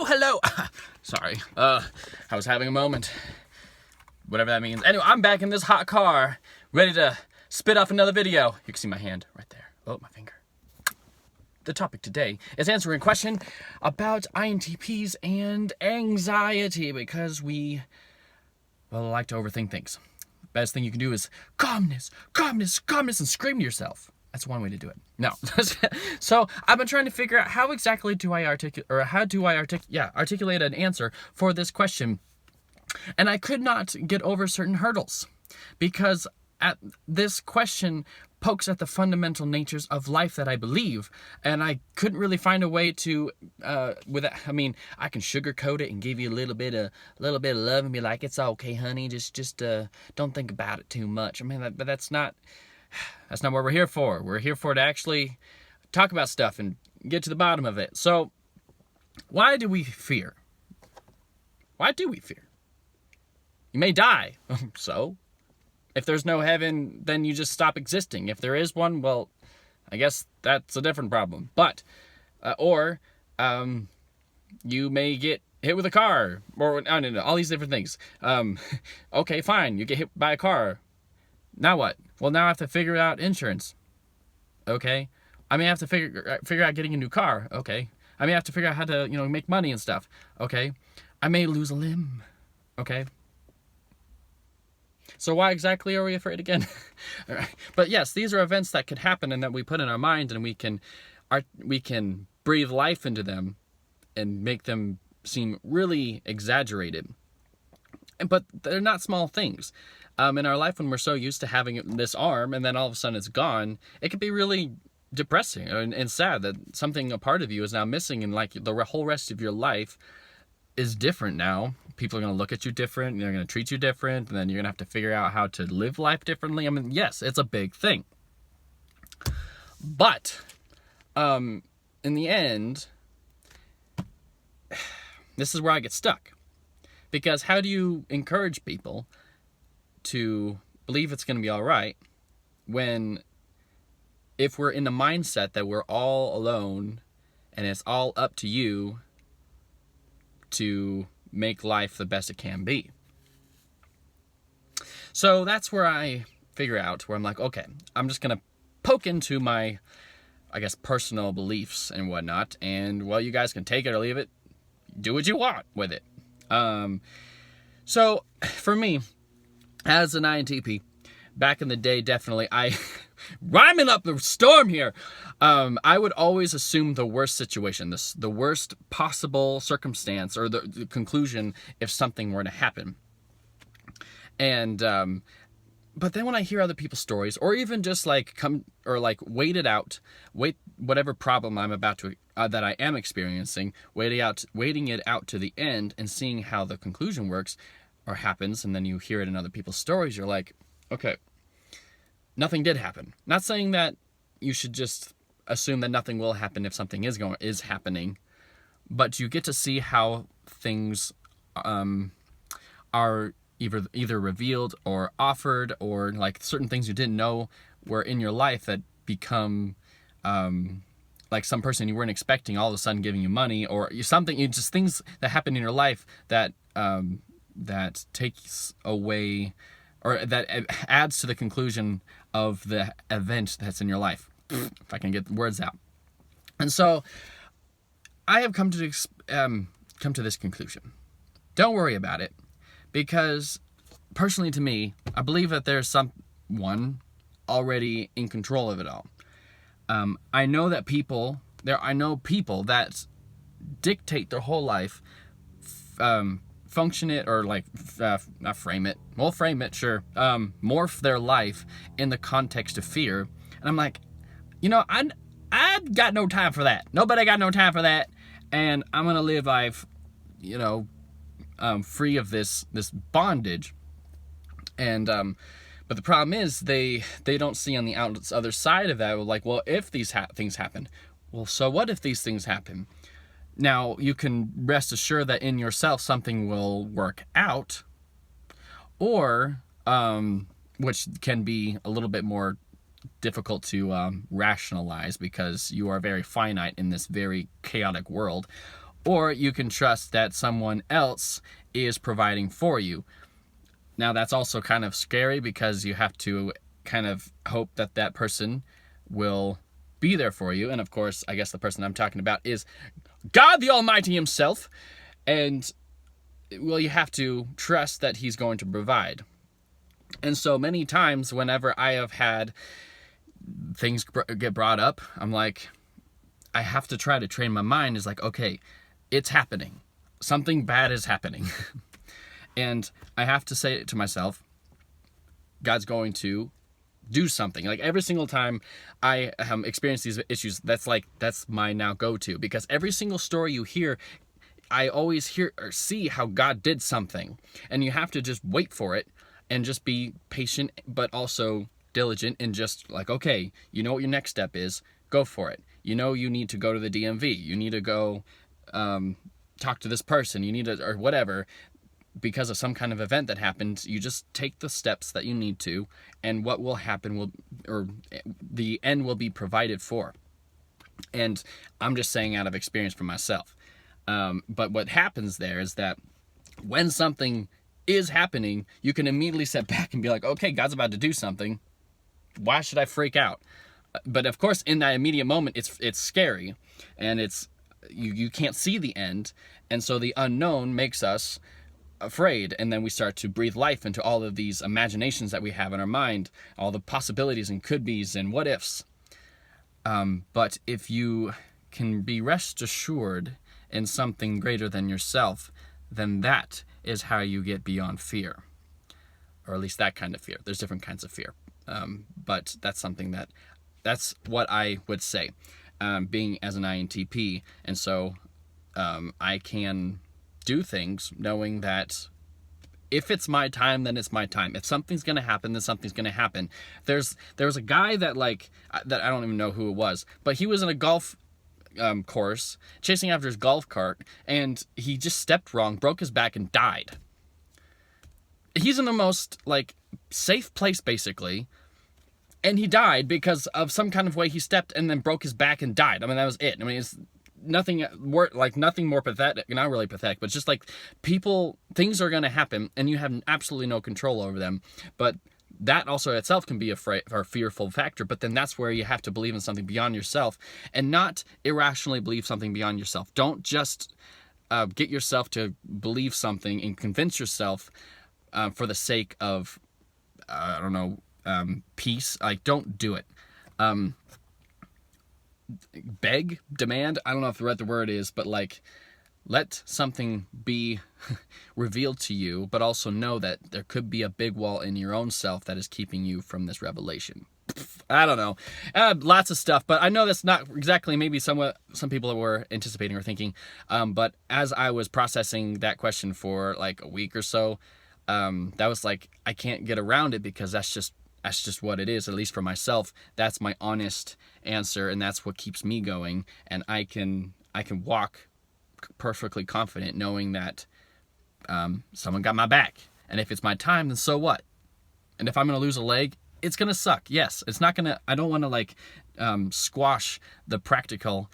Hello. Sorry. I was having a moment. Whatever that means. Anyway, I'm back in this hot car, ready to spit off another video. You can see my hand right there. Oh, my finger. The topic today is answering a question about INTPs and anxiety, because we like to overthink things. The best thing you can do is calmness, and scream to yourself. That's one way to do it. No. So I've been trying to figure out how exactly do I articulate an answer for this question. And I could not get over certain hurdles, because this question pokes at the fundamental natures of life that I believe, and I couldn't really find a way to I can sugarcoat it and give you a little bit of love and be like, it's okay, honey, just don't think about it too much. But that's not what we're here for. We're here for to actually talk about stuff and get to the bottom of it. So why do we fear? Why do we fear? You may die. So if there's no heaven, then you just stop existing. If there is one, well, I guess that's a different problem. But you may get hit with a car, or no, all these different things. Okay, fine, you get hit by a car. Now what? Well, now I have to figure out insurance. Okay. I may have to figure out getting a new car. Okay. I may have to figure out how to, make money and stuff. Okay. I may lose a limb. Okay. So why exactly are we afraid again? All right. But yes, these are events that could happen and that we put in our mind, and we can breathe life into them and make them seem really exaggerated. But they're not small things. In our life, when we're so used to having this arm and then all of a sudden it's gone, it can be really depressing and sad that a part of you is now missing, and like the whole rest of your life is different now. People are going to look at you different, they're going to treat you different, and then you're going to have to figure out how to live life differently. Yes, it's a big thing. But in the end, this is where I get stuck. Because how do you encourage people to believe it's going to be all right if we're in the mindset that we're all alone and it's all up to you to make life the best it can be? So that's where I figure out, where I'm like, okay, I'm just going to poke into my, personal beliefs and whatnot, and well, you guys can take it or leave it. Do what you want with it. So for me, as an INTP, back in the day, definitely, rhyming up the storm here, I would always assume the worst situation, the worst possible circumstance, or the conclusion if something were to happen. And, but then when I hear other people's stories, or even just wait whatever problem I'm about to, that I am experiencing, waiting it out to the end and seeing how the conclusion works or happens, and then you hear it in other people's stories, you're like, okay, nothing did happen. Not saying that you should just assume that nothing will happen if something is happening, but you get to see how things are either revealed or offered, or like certain things you didn't know were in your life that become like some person you weren't expecting all of a sudden giving you money, or just things that happen in your life that takes away, or that adds to the conclusion of the event that's in your life, if I can get the words out. And so I have come to this conclusion. Don't worry about it, because personally to me, I believe that there's someone already in control of it all. I know people that dictate their whole life, function it, or not frame it. Well, frame it, sure. Morph their life in the context of fear. And I'm like, I got no time for that. Nobody got no time for that. And I'm going to live life, free of this bondage. And, but the problem is they don't see on the other side of that, like, well, if these things happen, well, so what if these things happen? Now, you can rest assured that in yourself something will work out, or, which can be a little bit more difficult to rationalize, because you are very finite in this very chaotic world, or you can trust that someone else is providing for you. Now, that's also kind of scary because you have to kind of hope that that person will be there for you. And of course, I guess the person I'm talking about is God the Almighty himself. And, well, you have to trust that he's going to provide. And so many times whenever I have had things get brought up, I'm like, I have to try to train my mind is like, okay, it's happening. Something bad is happening. And I have to say it to myself, God's going to do something. Like every single time I experience these issues, that's my now go-to, because every single story you hear, I always hear or see how God did something, and you have to just wait for it and just be patient, but also diligent, and just like, okay, you know what your next step is, go for it. You know, you need to go to the DMV, you need to go talk to this person, you need to, or whatever, because of some kind of event that happens. You just take the steps that you need to, and what will happen will, or the end will be provided for. And I'm just saying out of experience for myself. But what happens there is that when something is happening, you can immediately step back and be like, okay, God's about to do something. Why should I freak out? But of course, in that immediate moment, it's scary, and it's you can't see the end, and so the unknown makes us afraid, and then we start to breathe life into all of these imaginations that we have in our mind, all the possibilities and could-be's and what-ifs. But if you can be rest assured in something greater than yourself, then that is how you get beyond fear, or at least that kind of fear. There's different kinds of fear, but that's something that's what I would say, being as an INTP, and so I can do things knowing that if it's my time, then it's my time. If something's going to happen, then something's going to happen. There was a guy that that I don't even know who it was, but he was in a golf course chasing after his golf cart, and he just stepped wrong, broke his back, and died. He's in the most safe place basically, and he died because of some kind of way he stepped and then broke his back and died. I mean, that was it. I mean, it's nothing more pathetic, not really pathetic, but just things are going to happen and you have absolutely no control over them. But that also itself can be a fearful factor, but then that's where you have to believe in something beyond yourself and not irrationally believe something beyond yourself. Don't just get yourself to believe something and convince yourself for the sake of, peace. Don't do it. Beg, demand, I don't know if the right word is, but let something be revealed to you, but also know that there could be a big wall in your own self that is keeping you from this revelation. I don't know. Lots of stuff, but I know that's not exactly maybe some people were anticipating or thinking, but as I was processing that question for a week or so, that was I can't get around it, because that's just what it is, at least for myself. That's my honest answer, and that's what keeps me going, and I can walk perfectly confident knowing that someone got my back, and if it's my time, then so what? And if I'm going to lose a leg, it's going to suck. Yes, it's not going to, I don't want to squash the practical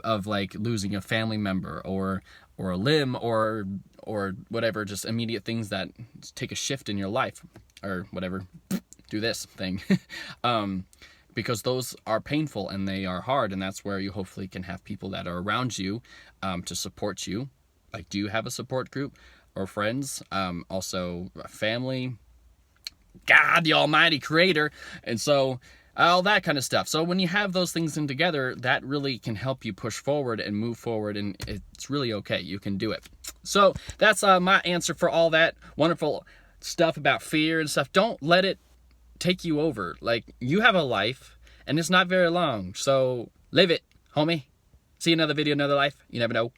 of losing a family member or a limb or whatever, just immediate things that take a shift in your life or whatever. Do this thing, because those are painful and they are hard, and that's where you hopefully can have people that are around you to support you. Do you have a support group or friends? Also family, God the Almighty Creator, and so all that kind of stuff. So when you have those things in together, that really can help you push forward and move forward, and it's really okay. You can do it. So that's my answer for all that wonderful stuff about fear and stuff. Don't let it take you over. You have a life, and it's not very long, so live it, homie. See another video, another life. You never know.